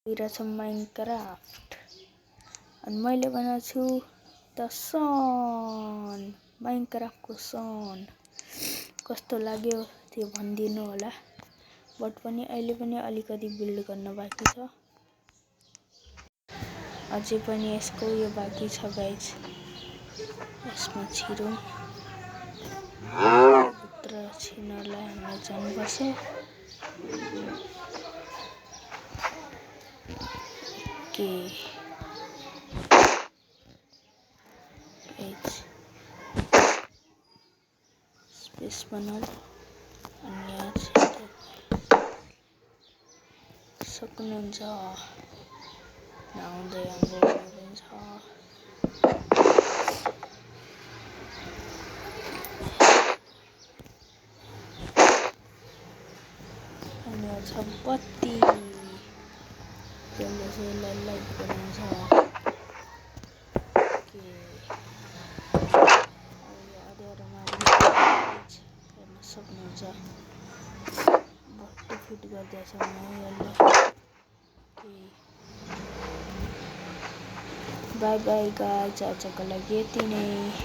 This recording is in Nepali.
हेरेछ माइनक्राफ्ट अनि मैले भनेको छु द सन माइनक्राफ्टको सन कस्तो लाग्यो त्यो भनिदिनु होला। बट पनि अहिले पनि अलिकति बिल्ड गर्न बाँकी छ, अझै पनि यसको यो बाँकी छ गाइस। यसमा छिरौँ भित्र छिर्नलाई हामीलाई जानुपर्छ। ओके स्पेस बनाऊ अनि यहाँ सक्नुहुन्छ नआउँदै हाम्रो हुन्छ। अनि छ बत्ती जसले चाहिँ लाइट बनाउँछ। ओके यो अँध्यारोमा हेर्न सक्नुहुन्छ बत्ती फिट गर्दैछ म यसले। बाई बाई गाइस, आजको लागि यति नै।